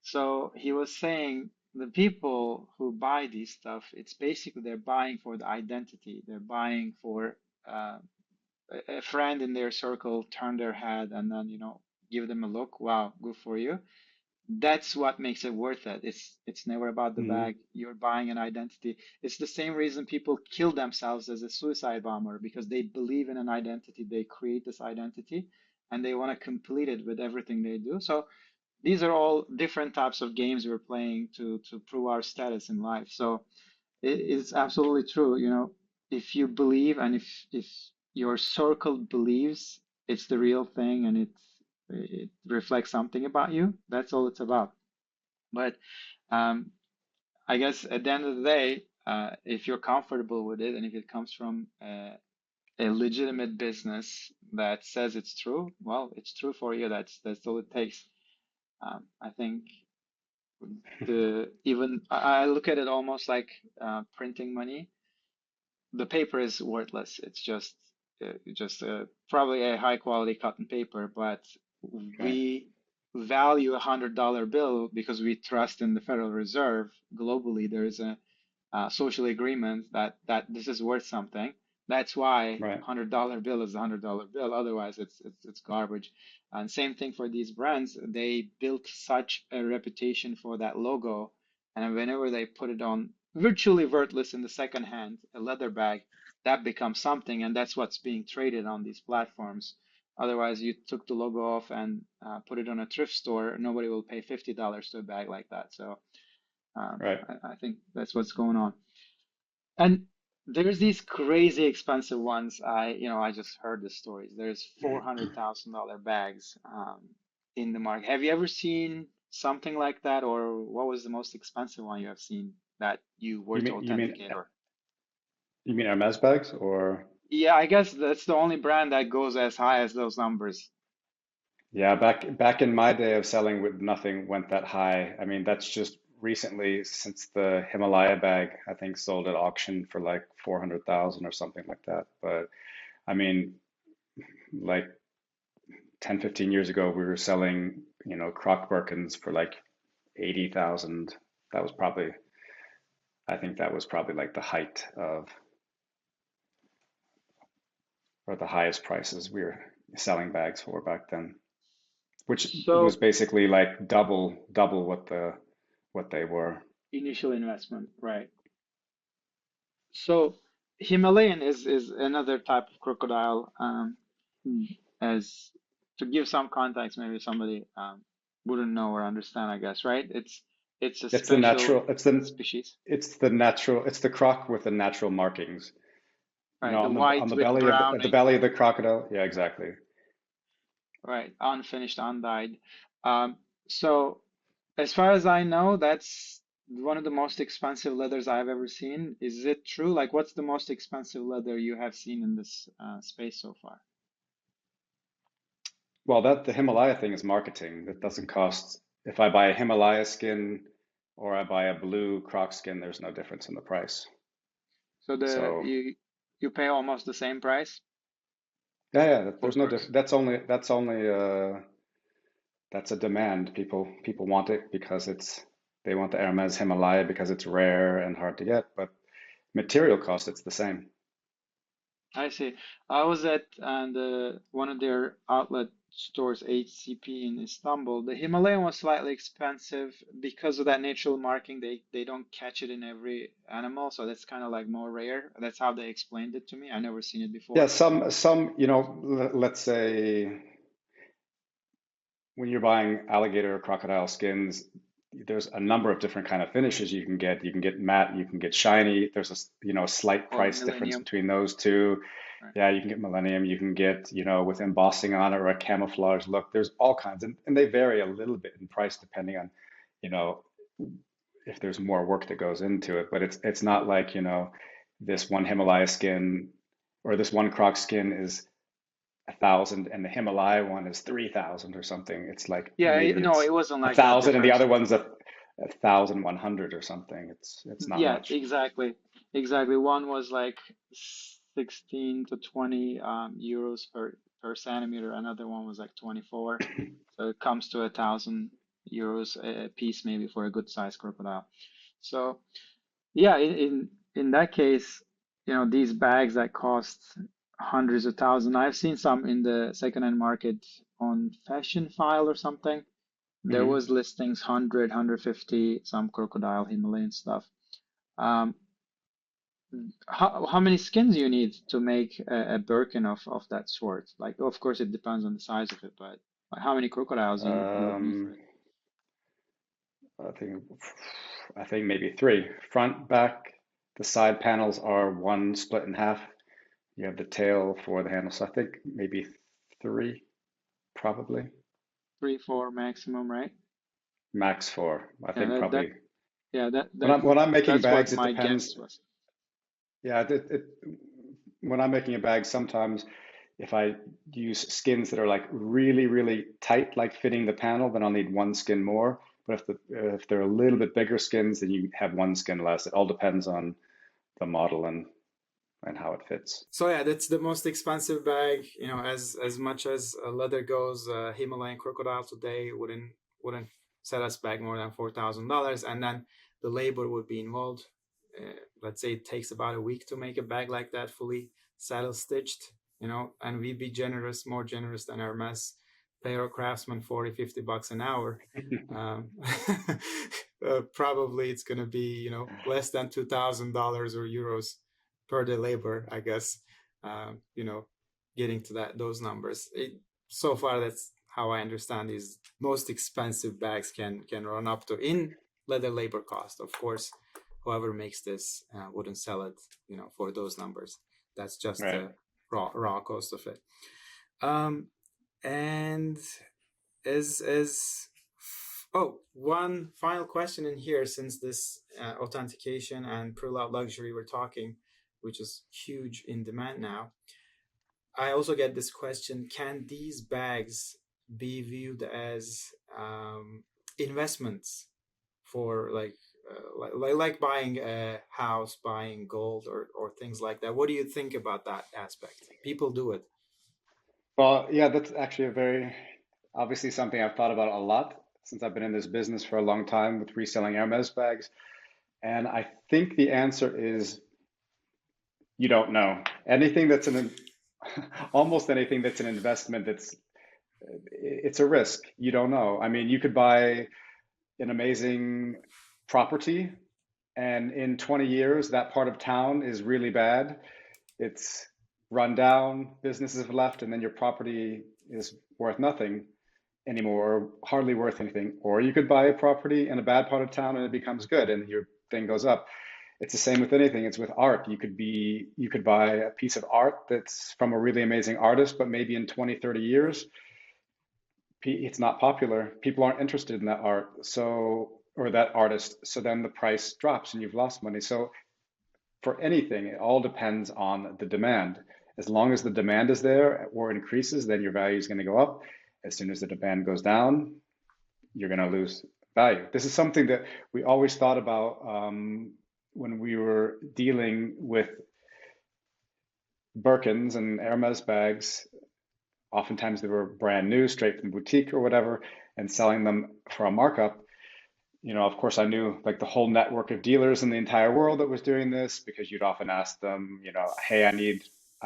So he was saying the people who buy these stuff, it's basically they're buying for the identity. They're buying for uh, a friend in their circle turn their head and then, give them a look. Wow, good for you. That's what makes it worth it. It's never about the Mm, bag. You're buying an identity. It's the same reason people kill themselves as a suicide bomber because they believe in an identity. They create this identity and they want to complete it with everything they do. So these are all different types of games we're playing to prove our status in life. So it's absolutely true. If you believe and if your circle believes it's the real thing and it reflects something about you, that's all it's about. But um, I guess at the end of the day, if you're comfortable with it and if it comes from a legitimate business that says it's true, well, it's true for you. That's all it takes. I think the even I look at it almost like printing money. The paper is worthless. It's just probably a high quality cotton paper, but Okay. we value $100 bill because we trust in the Federal Reserve globally. There is a social agreement that this is worth something. That's why Right. $100 bill is a $100 bill. Otherwise, it's garbage. And same thing for these brands. They built such a reputation for that logo, and whenever they put it on virtually worthless in the second hand, a leather bag, that becomes something, and that's what's being traded on these platforms. Otherwise, you took the logo off and put it on a thrift store, nobody will pay $50 to a bag like that. So Right. I think that's what's going on. And there's these crazy expensive ones. I just heard the stories. There's $400,000 bags in the market. Have you ever seen something like that, or what was the most expensive one you have seen that you were You to mean you mean authenticate? Or you mean Hermes bags or yeah, I guess that's the only brand that goes as high as those numbers. yeah, back in my day of selling with nothing went that high. I mean, that's just recently since the Himalaya bag, I think sold at auction for like 400,000 or something like that. But I mean, like 10, 15 years ago, we were selling, Croc Birkins for like 80,000. That was probably, I think that was probably like the height of, or the highest prices we were selling bags for back then, which was So basically like double what they were. initial investment, right? So Himalayan is another type of crocodile. As to give some context, maybe somebody wouldn't know or understand, I guess, right? It's a It's the special natural, it's the species, it's the natural, it's the croc with the natural markings. right? The On white the with belly of at the browning, belly of the crocodile. Yeah, exactly. right? Unfinished, undyed. So as far as I know, that's one of the most expensive leathers I've ever seen. Is it true? Like, what's the most expensive leather you have seen in this space so far? Well, that the Himalaya thing is marketing. That doesn't cost. If I buy a Himalaya skin or I buy a blue croc skin, there's no difference in the price. So the So you pay almost the same price yeah, for there's no crocs. difference. That's a demand. People want it because they want the Hermes Himalaya because it's rare and hard to get, but material cost it's the same. I see. I was at one of their outlet stores, HCP in Istanbul. The Himalayan was slightly expensive because of that natural marking. They don't catch it in every animal, so that's kind of like more rare. That's how they explained it to me. I never seen it Yeah, before. some, let's say when you're buying alligator or crocodile skins, there's a number of different kind of finishes you can get. You can get matte, you can get shiny. There's a slight Or price difference Millennium. between those two. Right. Yeah, you can get millennium, you can get, with embossing on it or a camouflage look. There's all kinds, and they vary a little bit in price depending on, you know, if there's more work that goes into it. But it's not like, this one Himalaya skin or this one croc skin is 1,000 and the Himalaya one is 3,000 or something. It's like Yeah, maybe no, it's it wasn't a like that thousand and the difference. other one's a 1,100 or something. It's not Yeah, much. exactly. Exactly. One was like 16 to 20 euros per centimeter. Another one was like 24. So it comes to 1,000 euros a piece maybe for a good sized crocodile. So yeah, in that case, these bags that cost hundreds of thousands. I've seen some in the secondhand market on Fashion File or something. There Hmm. was listings 100, some crocodile Himalayan stuff. Um, how many skins you need to make a Birkin of that sort? Like, of course, it depends on the size of it, but like, how many crocodiles you would need for Um, it? I think I think maybe three. Front, back, the side panels are one split in half. You have the tail for the handle. So I think maybe three, probably. 3, 4 maximum, right? Max four. I Yeah, think that probably yeah, when I'm making that's what bags, it my depends. guess was. Yeah, when I'm making a bag, sometimes if I use skins that are like really, really tight, like fitting the panel, then I'll need one skin more. But if they're a little bit bigger skins, then you have one skin less. It all depends on the model and how it fits. So yeah, that's the most expensive bag. You know, as much as leather goes, Himalayan crocodile today wouldn't set us back more than $4,000, and then the labor would be involved. Let's say it takes about a week to make a bag like that, fully saddle stitched. You know, and we'd be generous, more generous than Hermes. Pay our craftsman 40, $50 an hour. Um, Probably it's going to be, you know, less than $2,000 or euros per the labor, I guess. You know, getting to those numbers. So far, that's how I understand these most expensive bags can run up to in leather labor cost. Of course, whoever makes this wouldn't sell it, you know, for those numbers. That's just Right. the raw cost of it. Um, and as oh, one final question in here, since this authentication and Preloved luxury we're talking, which is huge in demand now. I also get this question: can these bags be viewed as investments for like buying a house, buying gold, or things like that? What do you think about that aspect? People do it. Well, yeah, that's actually a very obviously something I've thought about a lot since I've been in this business for a long time with reselling Hermes bags. And I think the answer is you don't know. Anything that's an almost anything that's an investment it's a risk. You don't know. I mean, you could buy an amazing property and in 20 years that part of town is really bad. It's run down, businesses have left, and then your property is worth nothing anymore, or hardly worth anything. Or you could buy a property in a bad part of town and it becomes good and your thing goes up. It's the same with anything. It's with art. You could buy a piece of art that's from a really amazing artist, but maybe in 20, 30 years, it's not popular. People aren't interested in that art. So, or that artist. So then the price drops and you've lost money. So for anything, it all depends on the demand. As long as the demand is there or increases, then your value is going to go up. As soon as the demand goes down, you're going to lose value. This is something that we always thought about when we were dealing with Birkins and Hermes bags. Oftentimes they were brand new, straight from boutique or whatever, and selling them for a markup. You know, of course, I knew like the whole network of dealers in the entire world that was doing this because you'd often ask them, you know, hey, I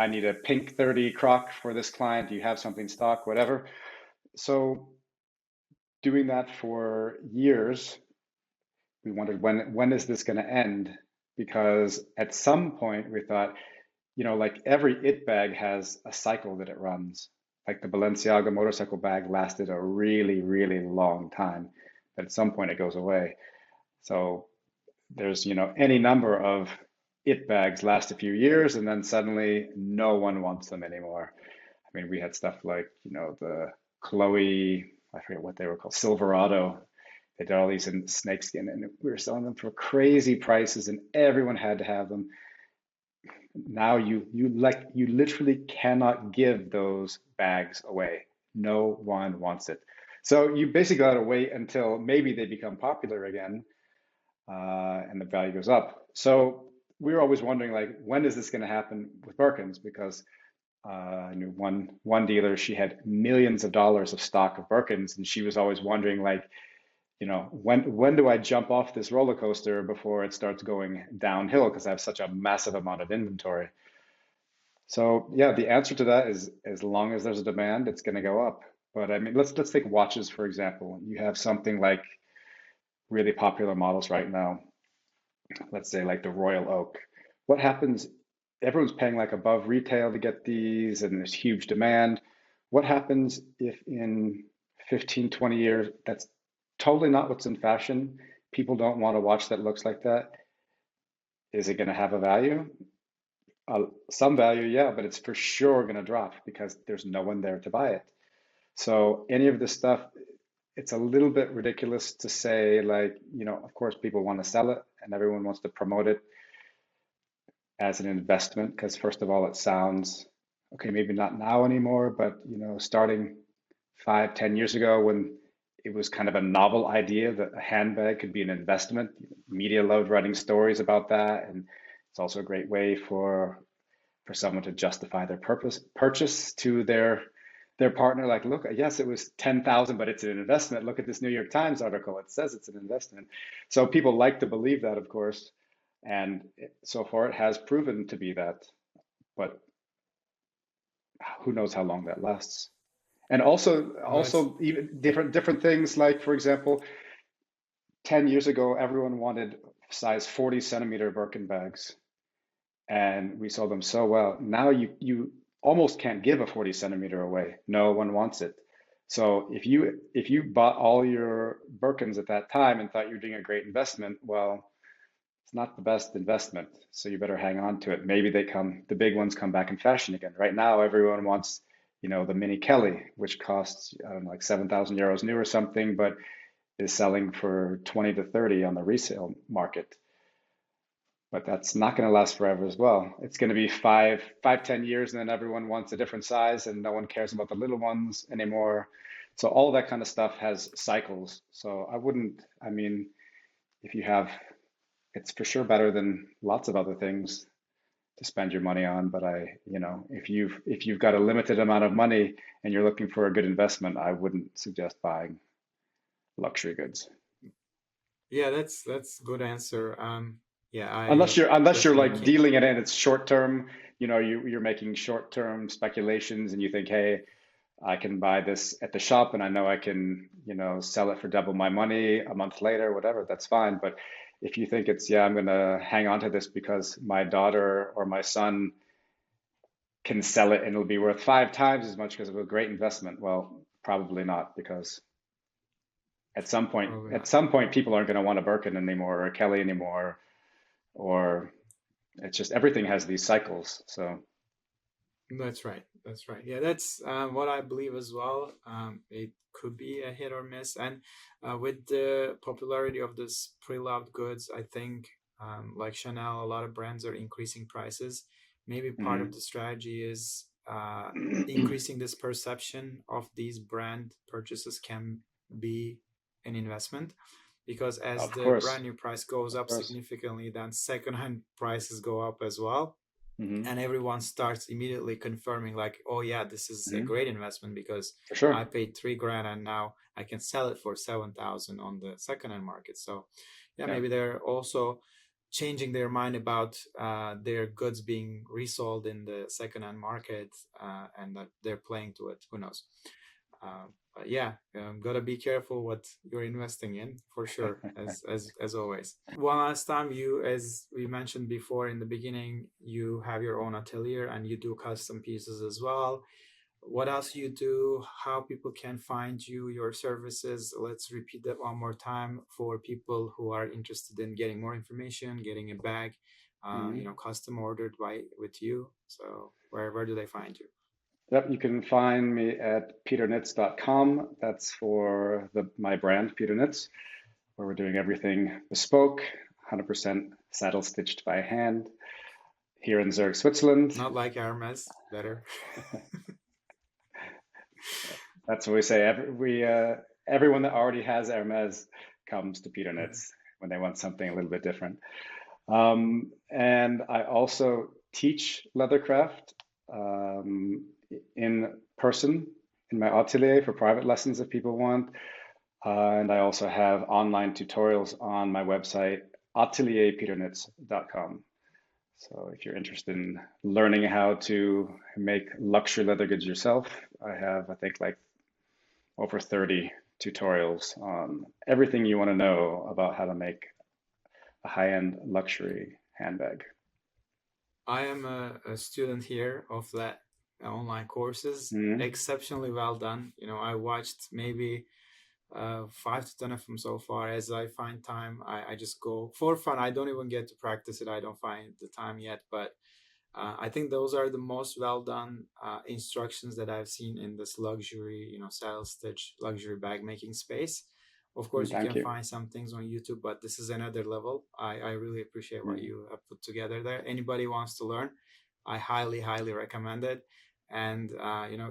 need a pink 30 croc for this client. Do you have something stock, whatever? So doing that for years, we wondered when is this going to end? Because at some point we thought, you know, like every it bag has a cycle that it runs. Like the Balenciaga motorcycle bag lasted a really, really long time, but at some point it goes away. So there's, you know, any number of it bags last a few years and then suddenly no one wants them anymore. I mean, we had stuff like, you know, the Chloe, I forget what they were called, Silverado. They did all these in snakeskin and we were selling them for crazy prices and everyone had to have them. Now you literally cannot give those bags away. No one wants it. So you basically got to wait until maybe they become popular again, and the value goes up. So we were always wondering, like, when is this going to happen with Birkins? Because I knew one dealer, she had millions of dollars of stock of Birkins, and she was always wondering, like, you know, when do I jump off this roller coaster before it starts going downhill? Because I have such a massive amount of inventory. So yeah, the answer to that is as long as there's a demand, it's going to go up. But I mean, let's take watches for example. You have something like really popular models right now. Let's say like the Royal Oak. What happens? Everyone's paying like above retail to get these, and there's huge demand. What happens if in 15, 20 years that's totally not what's in fashion. People don't want a watch that looks like that. Is it going to have a value? Some value, yeah, but it's for sure going to drop because there's no one there to buy it. So any of this stuff, it's a little bit ridiculous to say, like, of course people want to sell it and everyone wants to promote it as an investment because first of all, it sounds okay, maybe not now anymore, but starting 5, 10 years ago when it was kind of a novel idea that a handbag could be an investment. Media loved writing stories about that, and it's also a great way for someone to justify their purchase to their partner. Like, look, yes, it was 10,000, but it's an investment. Look at this New York Times article; it says it's an investment. So people like to believe that, of course, and so far it has proven to be that. But who knows how long that lasts? And also, That's even different things. Like, for example, 10 years ago, everyone wanted size 40 centimeter Birkin bags, and we sold them so well. Now you almost can't give a 40 centimeter away. No one wants it. So if you bought all your Birkins at that time and thought you were doing a great investment, well, it's not the best investment. So you better hang on to it. Maybe the big ones come back in fashion again. Right now, everyone wants, the Mini Kelly, which costs, I don't know, like 7,000 euros new or something, but is selling for 20 to 30 on the resale market. But that's not going to last forever as well. It's going to be 10 years, and then everyone wants a different size, and no one cares about the little ones anymore. So all that kind of stuff has cycles. So I mean, if you have, it's for sure better than lots of other things to spend your money on. But if you've got a limited amount of money and you're looking for a good investment, I wouldn't suggest buying luxury goods. yeah, that's good answer. Yeah, Unless I you're definitely like can. dealing it in, it's short term, you're making short term speculations and you think, hey, I can buy this at the shop and I know I can, sell it for double my money a month later, whatever, that's fine. But if you think it's, yeah, I'm gonna hang on to this because my daughter or my son can sell it and it'll be worth 5 times as much because of a great investment, well, probably not, because at some point, Probably at not. some point, people aren't going to want a Birkin anymore or a Kelly anymore, or it's just everything has these cycles. So, That's right. That's right. Yeah, that's what I believe as well. It could be a hit or miss, and with the popularity of this pre-loved goods, I think like Chanel, a lot of brands are increasing prices. Maybe part of mhm. the strategy is increasing this perception of these brand purchases can be an investment, because as Of the course, brand new price goes of up course. significantly, then secondhand prices go up as well, Hmm. and everyone starts immediately confirming like, oh yeah, this is a Hmm. great investment because For sure. I paid 3 grand and now I can sell it for 7,000 on the secondhand market. So yeah, Yeah. maybe they're also changing their mind about their goods being resold in the secondhand market, and that they're playing to it, who knows. But yeah, gotta be careful what you're investing in, for sure, as always. One last time, you, as we mentioned before in the beginning, you have your own atelier and you do custom pieces as well. What else you do? How people can find you, your services? Let's repeat that one more time for people who are interested in getting more information, getting a bag, Hmm. custom ordered by with you. So where do they find you? Yep, you can find me at peternitz.com. That's for my brand, Peter Nitz, where we're doing everything bespoke, 100% saddle stitched by hand here in Zurich, Switzerland. Not like Hermes, better. That's what we say. Everyone that already has Hermes comes to Peter Yeah. Nitz when they want something a little bit different. And I also teach leathercraft in person in my atelier for private lessons if people want. And I also have online tutorials on my website, atelierpeternitz.com. So if you're interested in learning how to make luxury leather goods yourself, I have, I think, like over 30 tutorials on everything you want to know about how to make a high-end luxury handbag. I am a student here of that online courses. Mm-hmm. Exceptionally well done. I watched maybe 5 to 10 of them so far. As I find time, I just go for fun. I don't even get to practice it. I don't find the time yet, but I think those are the most well done instructions that I've seen in this luxury, saddle stitch luxury bag making space. Of course, you Thank can you. find some things on YouTube, but this is another level. I really appreciate what you have put together there. Anybody wants to learn, I highly, highly recommend it. And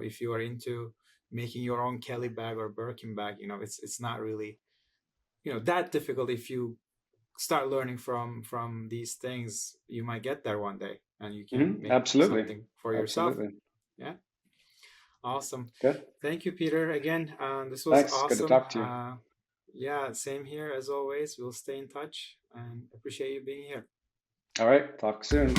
if you are into making your own Kelly bag or Birkin bag, it's not really that difficult. If you start learning from these things, you might get there one day and you can make Absolutely. something for yourself. Absolutely. Yeah, awesome. Good. Thank you, Peter, again. This was Thanks. Good to awesome. talk to you. Yeah, same here as always. We'll stay in touch and appreciate you being here. All right. Talk soon.